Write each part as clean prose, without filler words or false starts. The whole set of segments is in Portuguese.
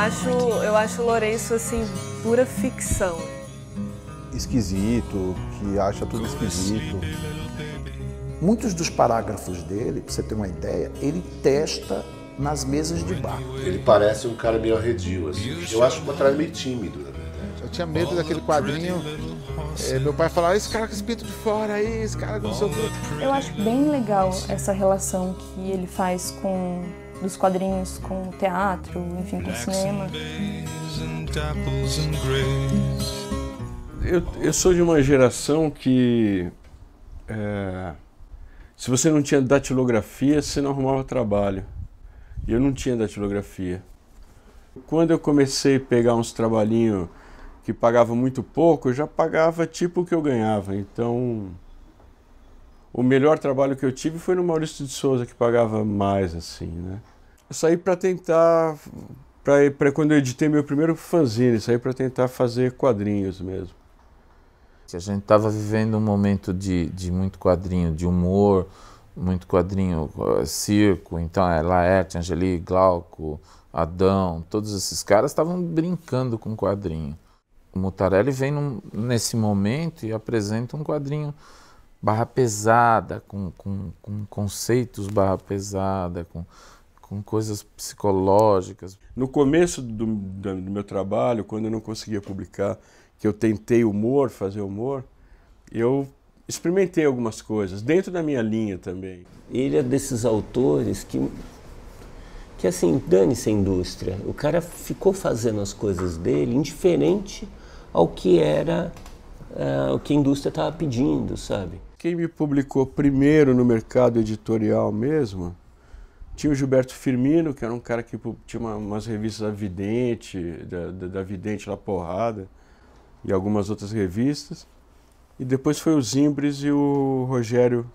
acho o Lourenço, assim, pura ficção. Esquisito, que acha tudo esquisito. Muitos dos parágrafos dele, pra você ter uma ideia, ele testa nas mesas de bar. Ele parece um cara meio arredio, assim. Eu acho o Botarelli meio tímido, né? Eu tinha medo daquele quadrinho. Meu pai falava, esse cara com esse pinto de fora aí, esse cara com não sei o quê. Eu acho bem legal essa relação que ele faz dos quadrinhos com o teatro, enfim, com o cinema. Eu sou de uma geração que, se você não tinha datilografia, você não arrumava trabalho. E eu não tinha datilografia. Quando eu comecei a pegar uns trabalhinhos que pagava muito pouco, eu já pagava tipo o que eu ganhava. Então, o melhor trabalho que eu tive foi no Maurício de Souza, que pagava mais, assim, né? Eu saí para tentar, quando eu editei meu primeiro fanzine, saí para tentar fazer quadrinhos mesmo. A gente estava vivendo um momento de muito quadrinho, de humor, muito quadrinho, circo, então Laerte, Angeli, Glauco, Adão, todos esses caras estavam brincando com quadrinho. O Mutarelli vem nesse momento e apresenta um quadrinho barra pesada, com conceitos barra pesada, com coisas psicológicas. No começo do meu trabalho, quando eu não conseguia publicar, que eu tentei fazer humor, eu experimentei algumas coisas, dentro da minha linha também. Ele é desses autores que assim, dane-se a indústria. O cara ficou fazendo as coisas dele indiferente ao que era, o que a indústria estava pedindo, sabe? Quem me publicou primeiro no mercado editorial mesmo, tinha o Gilberto Firmino, que era um cara que tinha umas revistas da Vidente, da Vidente La Porrada, e algumas outras revistas. E depois foi o Zimbres e o Rogério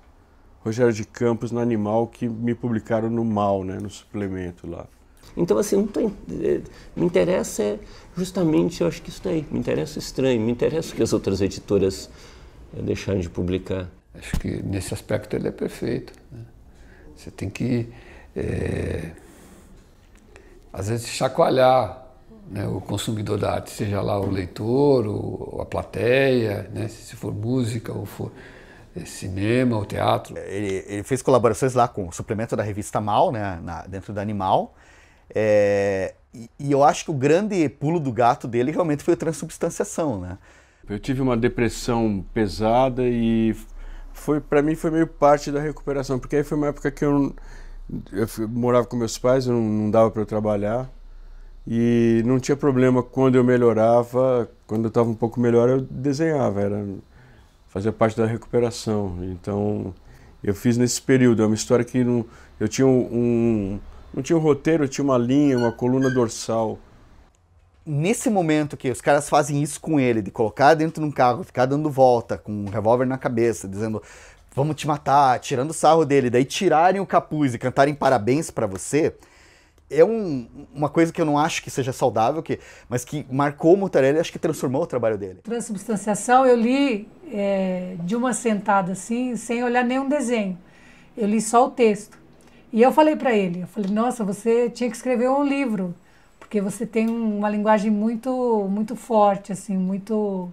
de Campos, no Animal, que me publicaram no Mal, né, no suplemento lá. Então, assim, me interessa justamente, eu acho que isso daí, me interessa o estranho, me interessa o que as outras editoras deixaram de publicar. Acho que nesse aspecto ele é perfeito, né? Você tem que, às vezes, chacoalhar, né, o consumidor da arte, seja lá o leitor, ou a plateia, né, se for música ou for cinema ou teatro. Ele fez colaborações lá com o suplemento da revista Mal, né, dentro da Animal. E eu acho que o grande pulo do gato dele realmente foi a transubstanciação, né? Eu tive uma depressão pesada e para mim foi meio parte da recuperação, porque aí foi uma época que eu morava com meus pais, não dava para eu trabalhar e não tinha problema quando eu melhorava, quando eu estava um pouco melhor eu desenhava, fazia parte da recuperação. Então eu fiz nesse período, é uma história que eu tinha não tinha um roteiro, eu tinha uma linha, uma coluna dorsal. Nesse momento que os caras fazem isso com ele, de colocar dentro de um carro, ficar dando volta com um revólver na cabeça, dizendo vamos te matar, tirando sarro dele, daí tirarem o capuz e cantarem parabéns pra você, é uma coisa que eu não acho que seja saudável, mas que marcou o Mutarelli e acho que transformou o trabalho dele. Transubstanciação eu li de uma sentada assim, sem olhar nenhum desenho. Eu li só o texto. E eu falei para ele, nossa, você tinha que escrever um livro, porque você tem uma linguagem muito, muito forte, assim, muito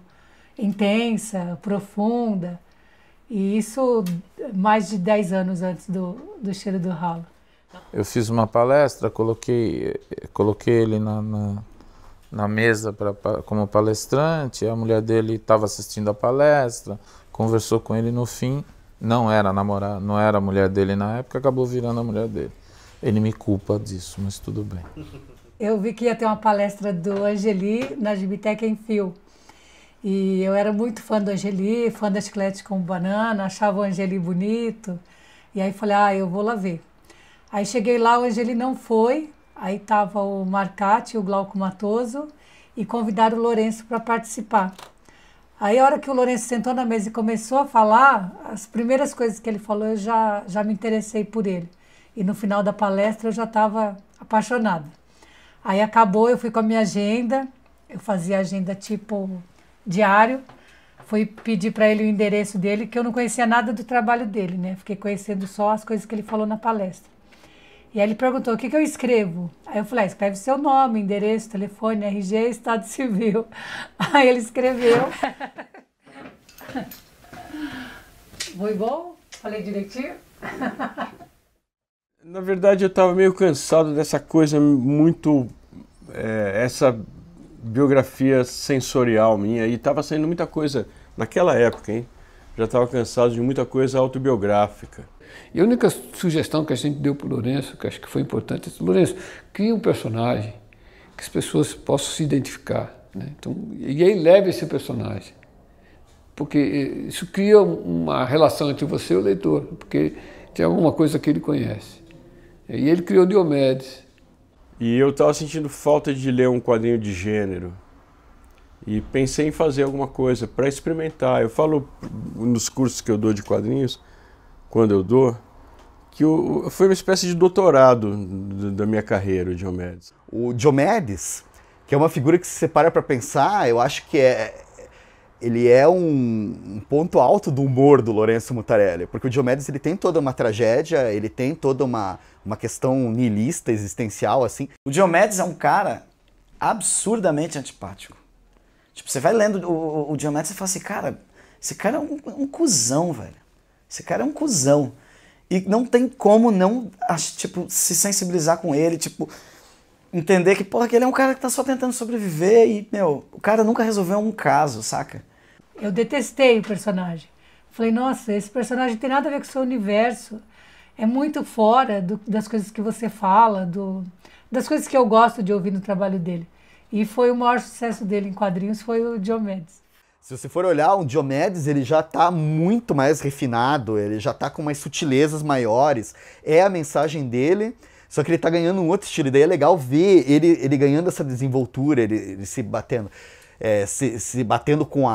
intensa, profunda. E isso mais de 10 anos antes do Cheiro do Ralo. Eu fiz uma palestra, coloquei ele na mesa como palestrante, a mulher dele estava assistindo a palestra, conversou com ele no fim, não era a mulher dele na época, acabou virando a mulher dele. Ele me culpa disso, mas tudo bem. Eu vi que ia ter uma palestra do Angeli na Gibiteca em Fio. E eu era muito fã do Angeli, fã da Chiclete com Banana, achava o Angeli bonito. E aí falei, eu vou lá ver. Aí cheguei lá, o Angeli não foi, aí tava o Marcati e o Glauco Matoso e convidaram o Lourenço para participar. Aí a hora que o Lourenço sentou na mesa e começou a falar, as primeiras coisas que ele falou, eu já me interessei por ele. E no final da palestra eu já estava apaixonada. Aí acabou, eu fui com a minha agenda, eu fazia agenda tipo diário, fui pedir para ele o endereço dele, que eu não conhecia nada do trabalho dele, né? Fiquei conhecendo só as coisas que ele falou na palestra. E aí ele perguntou, o que eu escrevo? Aí eu falei, escreve seu nome, endereço, telefone, RG, estado civil. Aí ele escreveu. Foi bom? Falei direitinho? Na verdade, eu estava meio cansado dessa coisa muito... essa biografia sensorial minha, e estava saindo muita coisa, naquela época, hein? Já estava cansado de muita coisa autobiográfica. E a única sugestão que a gente deu para o Lourenço, que acho que foi importante, é: Lourenço, cria um personagem que as pessoas possam se identificar, né? Então, e aí leve esse personagem, porque isso cria uma relação entre você e o leitor, porque tem alguma coisa que ele conhece. E ele criou Diomedes. E eu estava sentindo falta de ler um quadrinho de gênero. E pensei em fazer alguma coisa para experimentar. Eu falo nos cursos que eu dou de quadrinhos, quando eu dou, que foi uma espécie de doutorado da minha carreira, o Diomedes. O Diomedes, que é uma figura que, se você para para pensar, eu acho que ele é um ponto alto do humor do Lourenço Mutarelli, porque o Diomedes ele tem toda uma tragédia, ele tem toda uma questão nihilista, existencial, assim. O Diomedes é um cara absurdamente antipático. Tipo, você vai lendo o Diomedes e fala assim, cara, esse cara é um cuzão, velho. Esse cara é um cuzão. E não tem como não, tipo, se sensibilizar com ele, tipo, entender que, porra, que ele é um cara que tá só tentando sobreviver e, meu, o cara nunca resolveu um caso, saca? Eu detestei o personagem. Falei, nossa, esse personagem tem nada a ver com o seu universo. É muito fora das coisas que você fala, das coisas que eu gosto de ouvir no trabalho dele. E foi o maior sucesso dele em quadrinhos, foi o Diomedes. Se você for olhar, o Diomedes ele já está muito mais refinado, ele já está com umas sutilezas maiores. É a mensagem dele, só que ele está ganhando um outro estilo. E daí é legal ver ele ganhando essa desenvoltura, ele se batendo. Se batendo com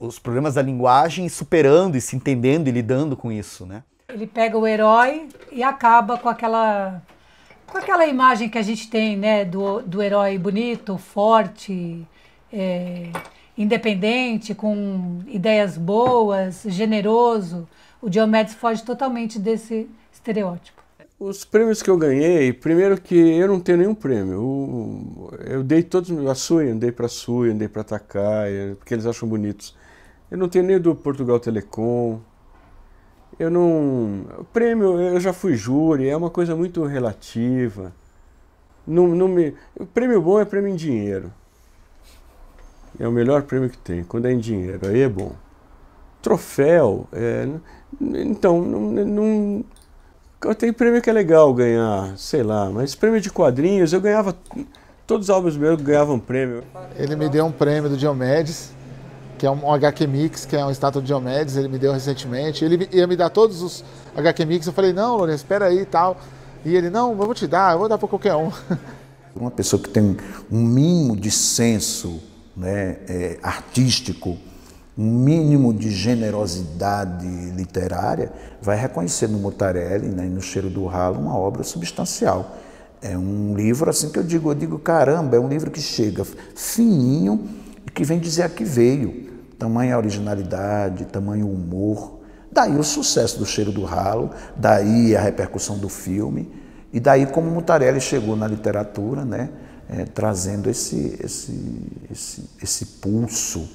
os problemas da linguagem, superando e se entendendo e lidando com isso, né? Ele pega o herói e acaba com aquela imagem que a gente tem, né, do herói bonito, forte, independente, com ideias boas, generoso. O Diomedes foge totalmente desse estereótipo. Os prêmios que eu ganhei, primeiro que eu não tenho nenhum prêmio. Eu dei todos, a SUI, andei para a SUI, andei para a Takai, porque eles acham bonitos. Eu não tenho nem do Portugal Telecom. Eu não... O prêmio, eu já fui júri, é uma coisa muito relativa. O prêmio bom é prêmio em dinheiro. É o melhor prêmio que tem, quando é em dinheiro, aí é bom. Troféu, então, não... Tem prêmio que é legal ganhar, sei lá, mas prêmio de quadrinhos, eu ganhava... Todos os álbuns meus ganhavam prêmio. Ele me deu um prêmio do Diomedes, que é um HQ Mix, que é uma estátua do Diomedes, ele me deu recentemente. Ele ia me dar todos os HQ Mix, eu falei, não, Lourenço, espera aí e tal. E ele, não, eu vou te dar, eu vou dar para qualquer um. Uma pessoa que tem um mínimo de senso, né, artístico, um mínimo de generosidade literária, vai reconhecer no Mutarelli, né, e no Cheiro do Ralo, uma obra substancial. É um livro assim que eu digo, caramba, é um livro que chega fininho e que vem dizer a que veio. Tamanha originalidade, tamanho humor. Daí o sucesso do Cheiro do Ralo, daí a repercussão do filme, e daí como o Mutarelli chegou na literatura, né, trazendo esse pulso,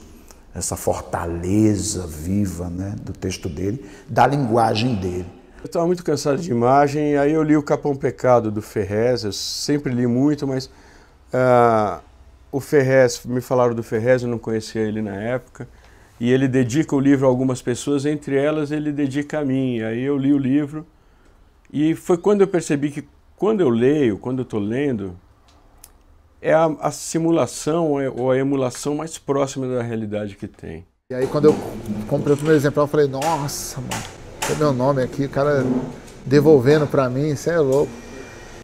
essa fortaleza viva, né, do texto dele, da linguagem dele. Eu estava muito cansado de imagem, aí eu li o Capão Pecado do Ferrez, eu sempre li muito, mas o Ferrez, me falaram do Ferrez, eu não conhecia ele na época, e ele dedica o livro a algumas pessoas, entre elas ele dedica a mim, aí eu li o livro, e foi quando eu percebi que quando eu leio, quando eu estou lendo, é a simulação ou a emulação mais próxima da realidade que tem. E aí quando eu comprei o primeiro exemplar, eu falei, nossa, mano, tem meu nome aqui, o cara devolvendo pra mim, isso é louco.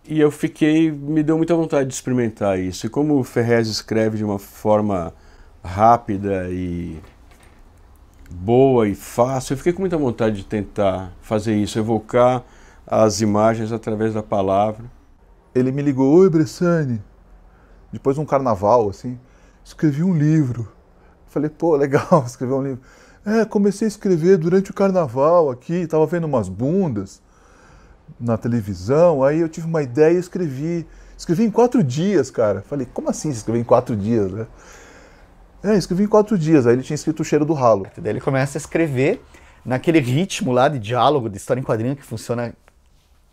E eu me deu muita vontade de experimentar isso. E como o Ferrez escreve de uma forma rápida e boa e fácil, eu fiquei com muita vontade de tentar fazer isso, evocar as imagens através da palavra. Ele me ligou, oi Bressani, depois de um carnaval, assim, escrevi um livro. Falei, pô, legal escrever um livro. Comecei a escrever durante o carnaval aqui, tava vendo umas bundas. na televisão, aí eu tive uma ideia e escrevi. Escrevi em 4 dias, cara. Falei, como assim você escreveu em 4 dias, né? Escrevi em 4 dias. Aí ele tinha escrito O Cheiro do Ralo. Daí ele começa a escrever naquele ritmo lá de diálogo, de história em quadrinho que funciona,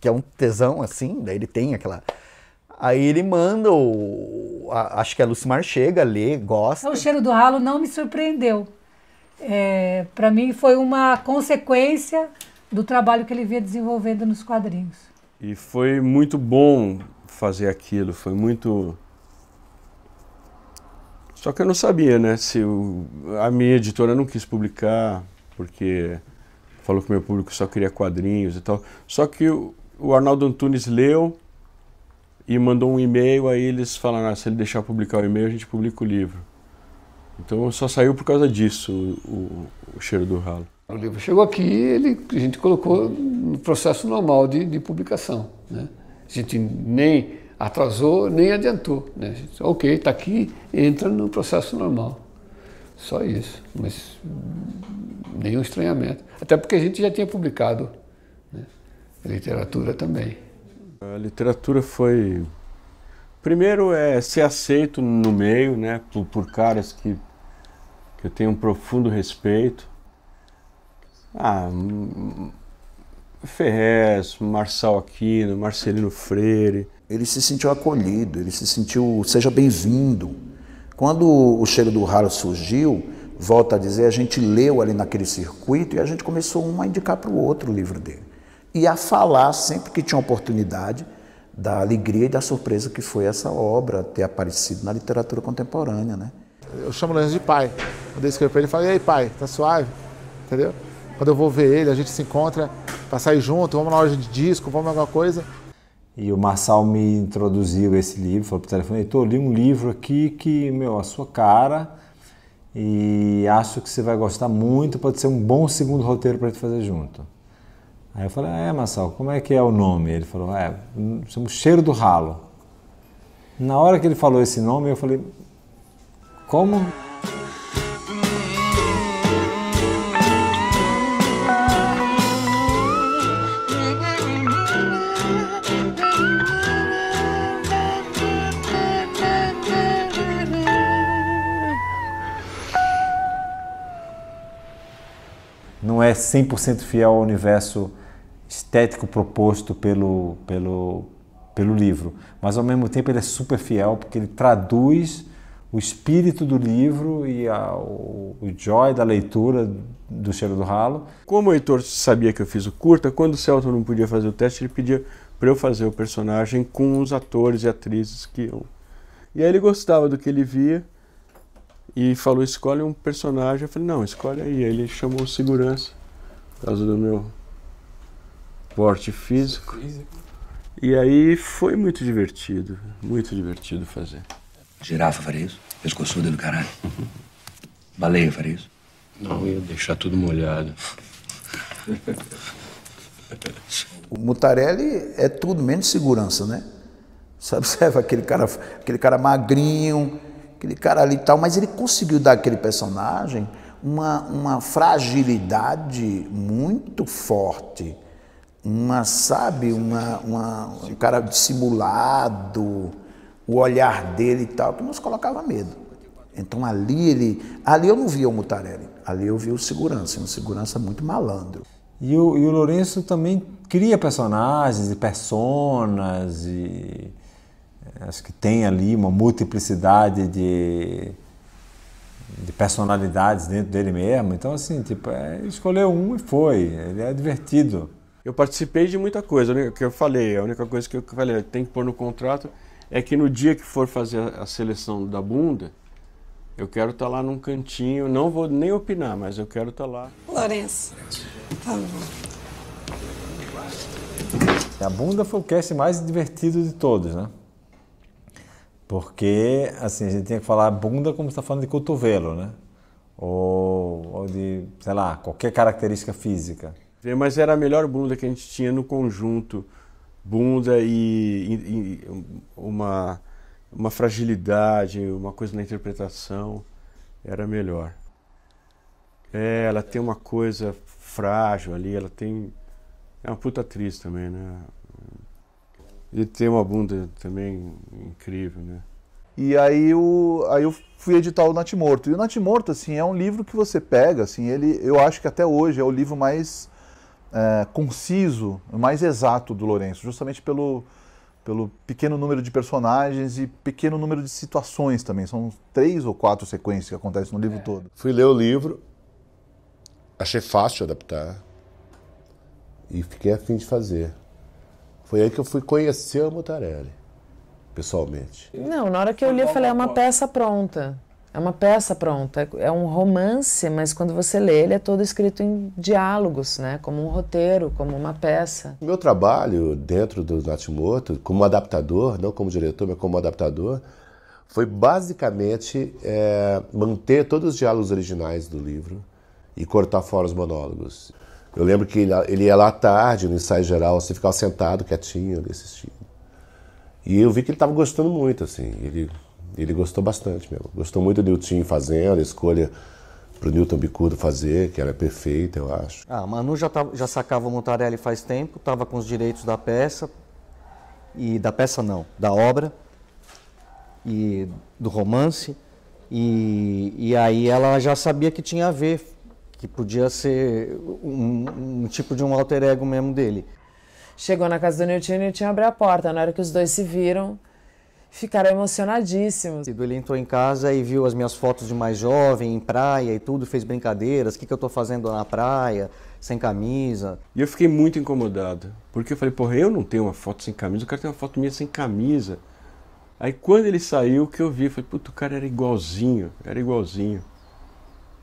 que é um tesão, assim. Daí ele tem aquela... Aí ele manda, acho que a Lucimar chega, lê, gosta. O Cheiro do Ralo não me surpreendeu. Para mim foi uma consequência do trabalho que ele vinha desenvolvendo nos quadrinhos. E foi muito bom fazer aquilo, foi muito... Só que eu não sabia, né, se a minha editora não quis publicar, porque falou que meu público só queria quadrinhos e tal. Só que o Arnaldo Antunes leu e mandou um e-mail, aí eles falaram, se ele deixar publicar o e-mail, a gente publica o livro. Então só saiu por causa disso o Cheiro do Ralo. O livro chegou aqui, a gente colocou no processo normal de publicação, né? A gente nem atrasou, nem adiantou, né? A gente, ok, está aqui, entra no processo normal. Só isso, mas nenhum estranhamento. Até porque a gente já tinha publicado, né? A literatura também. A literatura foi... Primeiro ser aceito no meio, né? Por caras que eu tenho um profundo respeito. Ferrez, Marçal Aquino, Marcelino Freire. Ele se sentiu acolhido, ele se sentiu, seja bem-vindo. Quando o Cheiro do Ralo surgiu, volta a dizer, a gente leu ali naquele circuito e a gente começou um a indicar para o outro o livro dele. E a falar, sempre que tinha oportunidade, da alegria e da surpresa que foi essa obra ter aparecido na literatura contemporânea, né? Eu chamo o Lourenço de pai. Quando eu escrevo para ele, eu falo, e aí pai, tá suave? Entendeu? Quando eu vou ver ele, a gente se encontra para sair junto, vamos na loja de disco, vamos alguma coisa. E o Marçal me introduziu esse livro, falou por telefone, Heitor, li um livro aqui que, a sua cara, e acho que você vai gostar muito, pode ser um bom segundo roteiro para a gente fazer junto. Aí eu falei, Marçal, como é que é o nome? Ele falou, chama Cheiro do Ralo. Na hora que ele falou esse nome, eu falei, como? Não é 100% fiel ao universo estético proposto pelo livro, mas ao mesmo tempo ele é super fiel porque ele traduz o espírito do livro e o joy da leitura do Cheiro do Ralo. Como o Heitor sabia que eu fiz o curta, quando o Celton não podia fazer o teste, ele pedia para eu fazer o personagem com os atores e atrizes que eu... E aí ele gostava do que ele via e falou, escolhe um personagem. Eu falei, não, escolhe aí. Aí ele chamou o segurança, por causa do meu porte físico. E aí foi muito divertido fazer. Girafa faria isso? Pescoçuda do caralho? Baleia faria isso? Não, ia deixar tudo molhado. O Mutarelli é tudo menos segurança, né? Você observa aquele cara magrinho, aquele cara ali e tal, mas ele conseguiu dar àquele personagem uma fragilidade muito forte. Um cara dissimulado, o olhar dele e tal, que nos colocava medo. Então ali eu não via o Mutarelli, ali eu via o segurança, um segurança muito malandro. E o Lourenço também cria personagens e personas, e acho que tem ali uma multiplicidade de personalidades dentro dele mesmo. Então, assim, escolheu um e foi, ele é divertido. Eu participei de muita coisa, né, que eu falei, a única coisa que eu falei, tem que pôr no contrato, é que no dia que for fazer a seleção da bunda, eu quero estar lá num cantinho, não vou nem opinar, mas eu quero estar lá. Lourenço, por favor. A bunda foi o cast mais divertido de todos, né? Porque, assim, a gente tinha que falar bunda como você está falando de cotovelo, né? Ou de, sei lá, qualquer característica física. Mas era a melhor bunda que a gente tinha no conjunto. Bunda e uma fragilidade, uma coisa na interpretação, era melhor. Ela tem uma coisa frágil ali, ela tem É uma puta atriz também, né? E tem uma bunda também incrível, né? E aí eu fui editar o Natimorto. E o Natimorto, assim, é um livro que você pega, assim, eu acho que até hoje é o livro mais conciso, mais exato do Lourenço, justamente pelo pequeno número de personagens e pequeno número de situações também. São 3 ou 4 sequências que acontecem no livro todo. Fui ler o livro, achei fácil de adaptar e fiquei a fim de fazer. Foi aí que eu fui conhecer o Mutarelli, pessoalmente. Não, na hora que eu li, eu falei, é uma peça pronta. É uma peça pronta. É um romance, mas quando você lê, ele é todo escrito em diálogos, né? Como um roteiro, como uma peça. O meu trabalho dentro do Natimorto, como adaptador, não como diretor, mas como adaptador, foi basicamente manter todos os diálogos originais do livro e cortar fora os monólogos. Eu lembro que ele ia lá à tarde, no ensaio geral, você ficava sentado, quietinho, ali assistindo. E eu vi que ele estava gostando muito, assim. Ele gostou bastante mesmo. Gostou muito do Nilton fazendo, a escolha para o Nilton Bicudo fazer, que era perfeita, eu acho. Ah, Manu já sacava o Mutarelli faz tempo, estava com os direitos da peça, e da peça não, da obra, e do romance, e aí ela já sabia que tinha a ver, que podia ser um tipo de um alter ego mesmo dele. Chegou na casa do Nilton e o Nilton abriu a porta. Na hora que os dois se viram, ficaram emocionadíssimos. Ele entrou em casa e viu as minhas fotos de mais jovem, em praia e tudo, fez brincadeiras. O que eu tô fazendo na praia, sem camisa. E eu fiquei muito incomodado, porque eu falei, porra, eu não tenho uma foto sem camisa, o cara tem uma foto minha sem camisa. Aí quando ele saiu, que eu vi, eu falei, puta, o cara era igualzinho.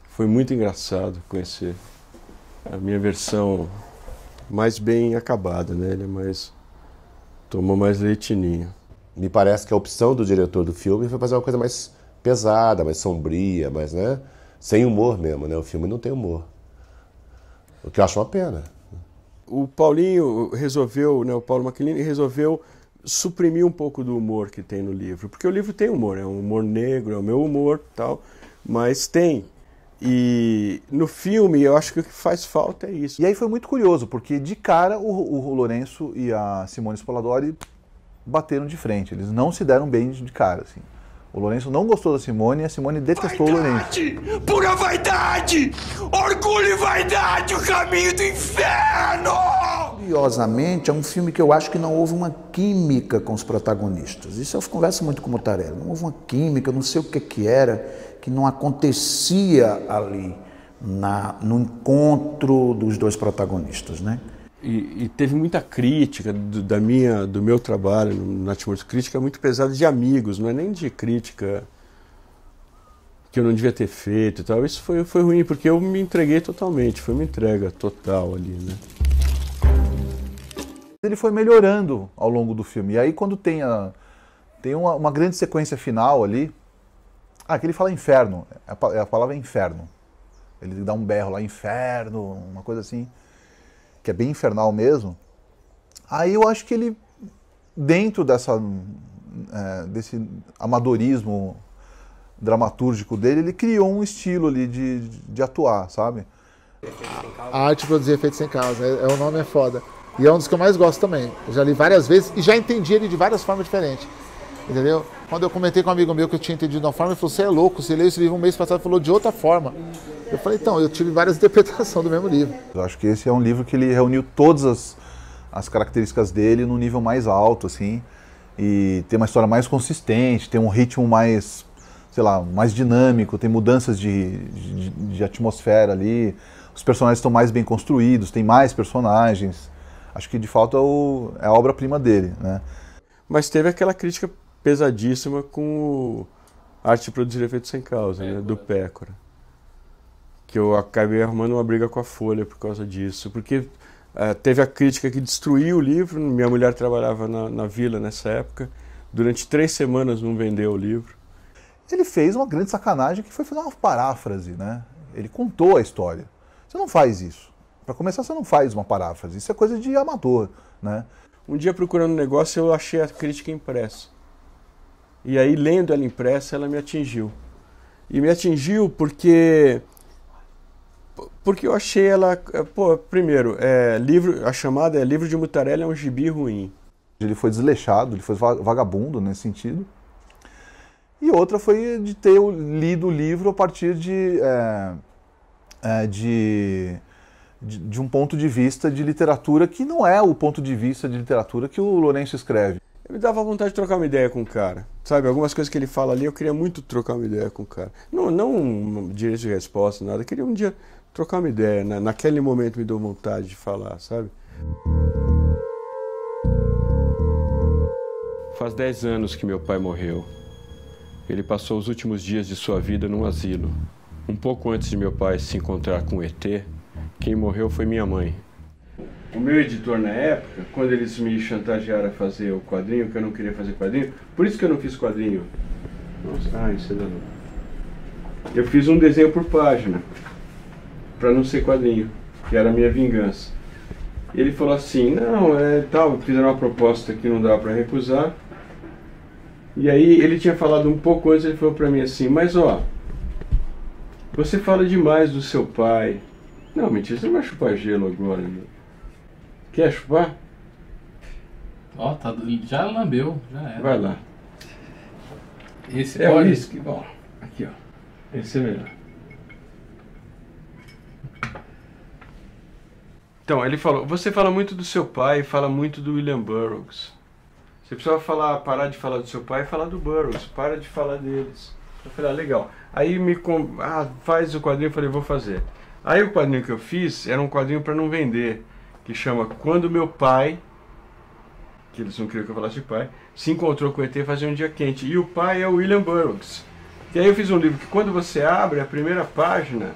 Foi muito engraçado conhecer a minha versão mais bem acabada, né? Ele tomou mais leitinho. Me parece que a opção do diretor do filme foi fazer uma coisa mais pesada, mais sombria, mais, né? Sem humor mesmo, né? O filme não tem humor. O que eu acho uma pena. O Paulinho resolveu, né? O Paulo Macchilini resolveu suprimir um pouco do humor que tem no livro. Porque o livro tem humor, é um humor negro, é o meu humor e tal, mas tem. E no filme eu acho que o que faz falta é isso. E aí foi muito curioso, porque de cara o Lourenço e a Simone Spoladori bateram de frente, eles não se deram bem de cara, assim. O Lourenço não gostou da Simone e a Simone detestou o Lourenço. Pura vaidade! Orgulho e vaidade, o caminho do inferno! Curiosamente, é um filme que eu acho que não houve uma química com os protagonistas. Isso eu converso muito com o Mutarelli. Não houve uma química, eu não sei o que era, que não acontecia ali no encontro dos dois protagonistas, né? E teve muita crítica do meu trabalho no Natimorto, crítica muito pesada de amigos, não é nem de crítica que eu não devia ter feito e tal. Isso foi ruim, porque eu me entreguei totalmente, foi uma entrega total ali, né? Ele foi melhorando ao longo do filme, e aí quando tem uma grande sequência final ali, que ele fala inferno, a palavra é inferno, ele dá um berro lá, inferno, uma coisa assim, que é bem infernal mesmo. Aí eu acho que ele, dentro desse amadorismo dramatúrgico dele, ele criou um estilo ali de atuar, sabe? A arte de produzir efeitos sem causa, o nome é foda. E é um dos que eu mais gosto também. Eu já li várias vezes e já entendi ele de várias formas diferentes. Entendeu? Quando eu comentei com um amigo meu que eu tinha entendido de uma forma, ele falou, você é louco, você leu esse livro um mês passado e falou de outra forma. Eu falei, então, eu tive várias interpretações do mesmo livro. Eu acho que esse é um livro que ele reuniu todas as características dele num nível mais alto, assim, e tem uma história mais consistente, tem um ritmo mais, sei lá, mais dinâmico, tem mudanças de atmosfera ali, os personagens estão mais bem construídos, tem mais personagens. Acho que, de fato, é a obra-prima dele, né? Mas teve aquela crítica pesadíssima com a arte de produzir efeitos sem causa, né, do Pécora. Que eu acabei arrumando uma briga com a Folha por causa disso. Porque teve a crítica que destruiu o livro. Minha mulher trabalhava na Vila nessa época. Durante 3 semanas não vendeu o livro. Ele fez uma grande sacanagem que foi fazer uma paráfrase, né? Ele contou a história. Você não faz isso. Para começar, você não faz uma paráfrase. Isso é coisa de amador, né? Um dia, procurando um negócio, eu achei a crítica impressa. E aí, lendo ela impressa, ela me atingiu. E me atingiu porque Porque eu achei ela... Pô, primeiro, a chamada é Livro de Mutarelli é um gibi ruim. Ele foi desleixado, ele foi vagabundo nesse sentido. E outra foi de ter lido o livro a partir de um ponto de vista de literatura que não é o ponto de vista de literatura que o Lourenço escreve. Me dava vontade de trocar uma ideia com o cara. Sabe, algumas coisas que ele fala ali, eu queria muito trocar uma ideia com o cara. Não um direito de resposta, nada. Eu queria um dia trocar uma ideia. Naquele momento me deu vontade de falar, sabe? Faz 10 anos que meu pai morreu. Ele passou os últimos dias de sua vida num asilo. Um pouco antes de meu pai se encontrar com o ET, quem morreu foi minha mãe. O meu editor na época, quando eles me chantagearam a fazer o quadrinho, que eu não queria fazer quadrinho, por isso que eu não fiz quadrinho. Nossa, isso é danado. Eu fiz um desenho por página, para não ser quadrinho, que era a minha vingança. Ele falou assim, não, fizeram uma proposta que não dá para recusar. E aí ele tinha falado um pouco antes, ele falou para mim assim, mas ó, você fala demais do seu pai. Não, mentira, você não vai chupar gelo agora, meu. Quer chupar? Ó, já lambeu, já era. Vai lá. Esse é o uísque, bom, aqui ó, esse é melhor. Então, ele falou, você fala muito do seu pai, fala muito do William Burroughs. Você precisa parar de falar do seu pai e falar do Burroughs, para de falar deles. Eu falei, legal. Aí faz o quadrinho, eu falei, vou fazer. Aí o quadrinho que eu fiz era um quadrinho para não vender, que chama Quando Meu Pai, que eles não queriam que eu falasse de pai, se encontrou com o ET fazia um dia quente. E o pai é o William Burroughs. E aí eu fiz um livro que quando você abre a primeira página,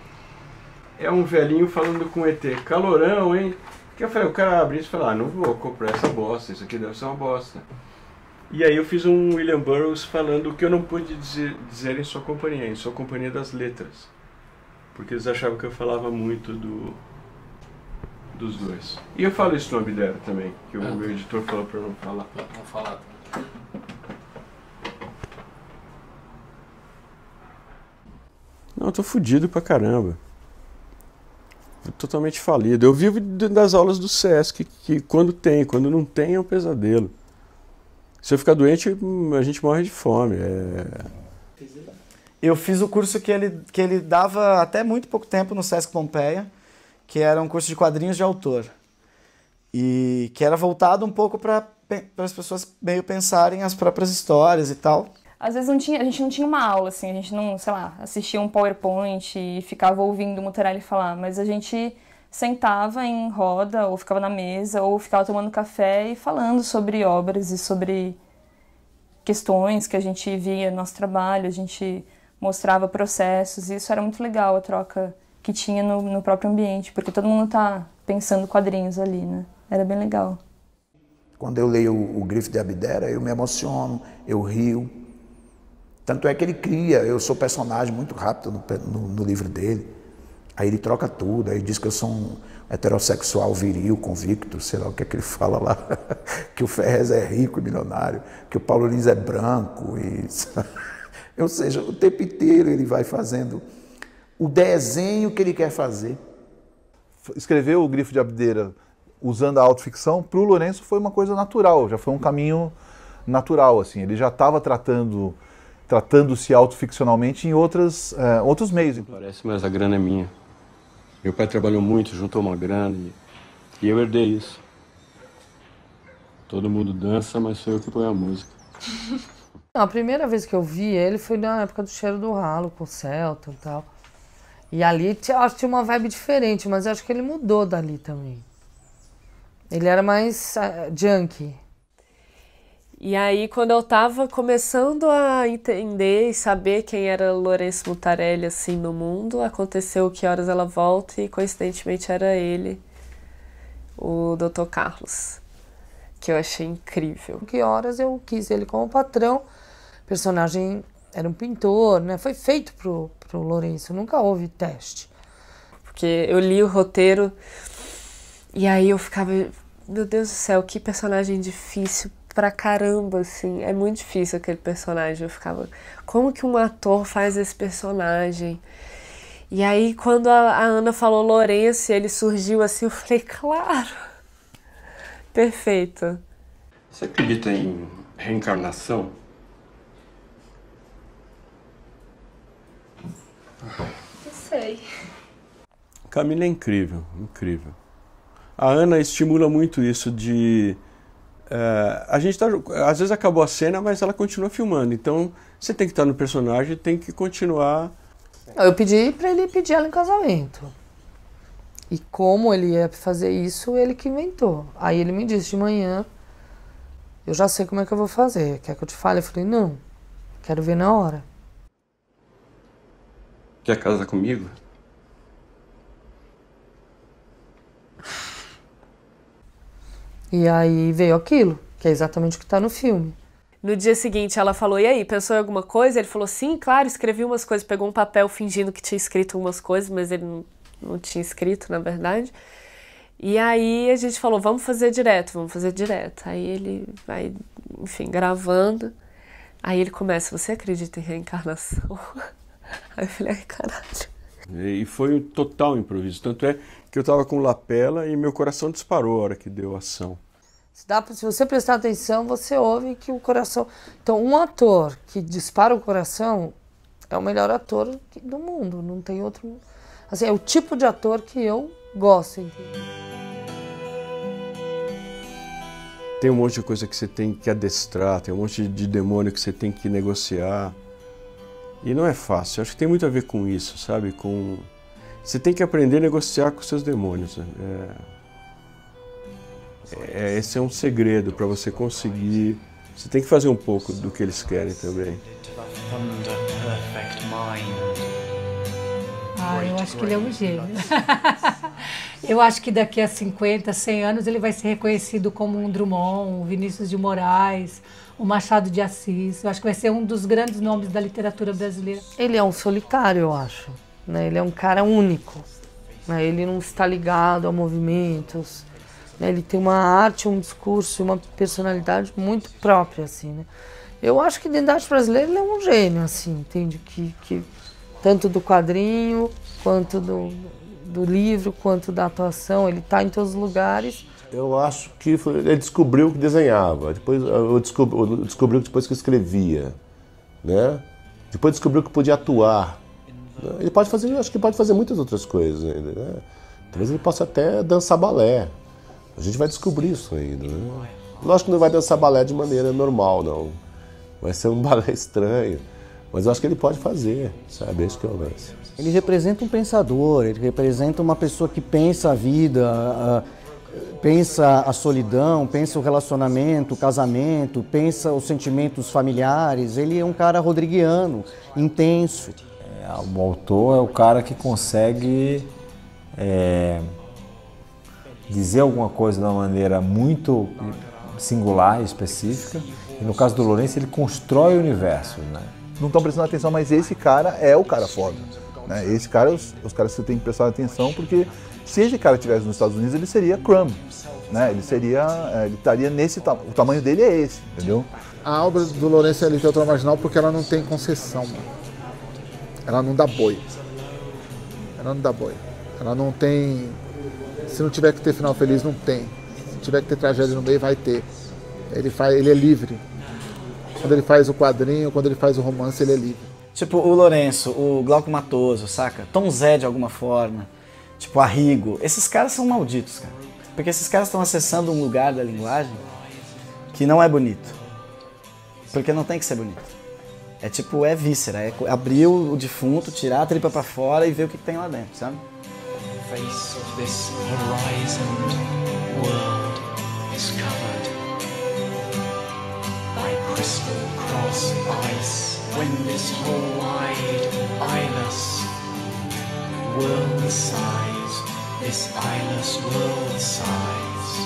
é um velhinho falando com o ET, calorão, hein? Que eu falei, o cara abre isso e fala, não vou comprar essa bosta, isso aqui deve ser uma bosta. E aí eu fiz um William Burroughs falando o que eu não pude dizer em Sua Companhia das Letras. Porque eles achavam que eu falava muito dos dois. E eu falo isso no Abdera também, que o meu editor falou pra eu não falar. Não falar. Não, eu tô fudido pra caramba. Totalmente falido. Eu vivo das aulas do Sesc, que quando não tem é um pesadelo. Se eu ficar doente, a gente morre de fome. Eu fiz o curso que ele dava até muito pouco tempo no Sesc Pompeia, que era um curso de quadrinhos de autor. E que era voltado um pouco para as pessoas meio pensarem as próprias histórias e tal. Às vezes a gente não tinha uma aula, assim, a gente não, sei lá, assistia um PowerPoint e ficava ouvindo o Mutarelli falar, mas a gente sentava em roda, ou ficava na mesa, ou ficava tomando café e falando sobre obras e sobre questões que a gente via no nosso trabalho, a gente mostrava processos, e isso era muito legal, a troca que tinha no próprio ambiente, porque todo mundo tá pensando quadrinhos ali, né? Era bem legal. Quando eu leio o Grifo de Abdera, eu me emociono, eu rio. Tanto é que ele cria, eu sou personagem muito rápido no livro dele. Aí ele troca tudo, aí diz que eu sou um heterossexual viril, convicto, sei lá o que é que ele fala lá. Que o Ferrez é rico e milionário, que o Paulo Lins é branco. Ou seja, o tempo inteiro ele vai fazendo o desenho que ele quer fazer. Escrever o Grifo de Abdera usando a autoficção, para o Lourenço foi uma coisa natural, já foi um caminho natural, assim. Ele já estava tratando-se autoficcionalmente em outros meios. Parece, mas a grana é minha. Meu pai trabalhou muito, juntou uma grana e eu herdei isso. Todo mundo dança, mas sou eu que ponho a música. Não, a primeira vez que eu vi ele foi na época do Cheiro do Ralo, com o Celta e tal. E ali acho que tinha uma vibe diferente, mas acho que ele mudou dali também. Ele era mais junkie. E aí, quando eu tava começando a entender e saber quem era Lourenço Mutarelli, assim, no mundo, aconteceu Que Horas Ela Volta e, coincidentemente, era ele, o Dr. Carlos, que eu achei incrível. Que Horas eu quis ele como patrão. O personagem era um pintor, né? Foi feito pro Lourenço, nunca houve teste. Porque eu li o roteiro e aí eu ficava, meu Deus do céu, que personagem difícil pra caramba, assim. É muito difícil aquele personagem. Eu ficava, como que um ator faz esse personagem? E aí, quando a Ana falou Lourenço, ele surgiu assim, eu falei, claro, perfeito. Você acredita em reencarnação? Não sei. Camila é incrível, incrível. A Ana estimula muito isso de... a gente tá, às vezes acabou a cena, mas ela continua filmando. Então, você tem que estar no personagem, tem que continuar... Eu pedi pra ele pedir ela em casamento. E como ele ia fazer isso, ele que inventou. Aí ele me disse de manhã, eu já sei como é que eu vou fazer. Quer que eu te fale? Eu falei, não, quero ver na hora. Quer casar comigo? E aí veio aquilo, que é exatamente o que tá no filme. No dia seguinte ela falou, e aí, pensou em alguma coisa? Ele falou, sim, claro, escrevi umas coisas, pegou um papel fingindo que tinha escrito umas coisas, mas ele não tinha escrito, na verdade. E aí a gente falou, vamos fazer direto. Aí ele vai, enfim, gravando. Aí ele começa, você acredita em reencarnação? Aí eu falei, ai, caralho. E foi um total improviso. Tanto é que eu tava com lapela e meu coração disparou a hora que deu a ação. Se você prestar atenção, você ouve que o coração... Então, um ator que dispara o coração é o melhor ator do mundo. Não tem outro... Assim, é o tipo de ator que eu gosto. Entendeu? Tem um monte de coisa que você tem que adestrar, tem um monte de demônio que você tem que negociar. E não é fácil. Acho que tem muito a ver com isso, sabe? Você tem que aprender a negociar com seus demônios. Esse é um segredo para você conseguir. Você tem que fazer um pouco do que eles querem também. Eu acho que ele é um gênio. Eu acho que daqui a 50, 100 anos ele vai ser reconhecido como um Drummond, um Vinícius de Moraes, um Machado de Assis. Eu acho que vai ser um dos grandes nomes da literatura brasileira. Ele é um solitário, eu acho. Né? Ele é um cara único. Né? Ele não está ligado a movimentos. Né? Ele tem uma arte, um discurso, uma personalidade muito própria, assim, né? Eu acho que dentro da arte brasileira ele é um gênio, assim, entende? Que tanto do quadrinho, quanto do livro, quanto da atuação, ele está em todos os lugares. Eu acho que ele descobriu que desenhava, depois descobriu que depois que escrevia, né? Depois descobriu que podia atuar. Ele pode fazer, eu acho que pode fazer muitas outras coisas ainda, né? Talvez ele possa até dançar balé. A gente vai descobrir isso ainda, né? Lógico que não vai dançar balé de maneira normal, não. Vai ser um balé estranho. Mas eu acho que ele pode fazer, sabe? Esse que é o lance. Ele representa um pensador, ele representa uma pessoa que pensa a vida, pensa a solidão, pensa o relacionamento, o casamento, pensa os sentimentos familiares. Ele é um cara rodriguiano, intenso. O autor é o cara que consegue dizer alguma coisa de uma maneira muito singular e específica. E no caso do Lourenço, ele constrói o universo, né? Não estão prestando atenção, mas esse cara é o cara foda. Né? Esse cara, os caras que você tem que prestar atenção, porque se esse cara estivesse nos Estados Unidos, ele seria Crumb. Né? Ele estaria nesse tamanho. O tamanho dele é esse, entendeu? A obra do Lourenço é literatura marginal porque ela não tem concessão, mano. Ela não dá boi. Ela não tem... Se não tiver que ter final feliz, não tem. Se tiver que ter tragédia no meio, vai ter. Ele é livre. Quando ele faz o quadrinho, quando ele faz o romance, ele é livre. Tipo, o Lourenço, o Glauco Matoso, saca? Tom Zé, de alguma forma. Tipo, Arrigo. Esses caras são malditos, cara. Porque esses caras estão acessando um lugar da linguagem que não é bonito. Porque não tem que ser bonito. É tipo, é víscera. É abrir o defunto, tirar a tripa pra fora e ver o que tem lá dentro, sabe? Face of this horizon world is covered by crystal cross ice. When this whole wide, eyeless world sighs, this eyeless world sighs.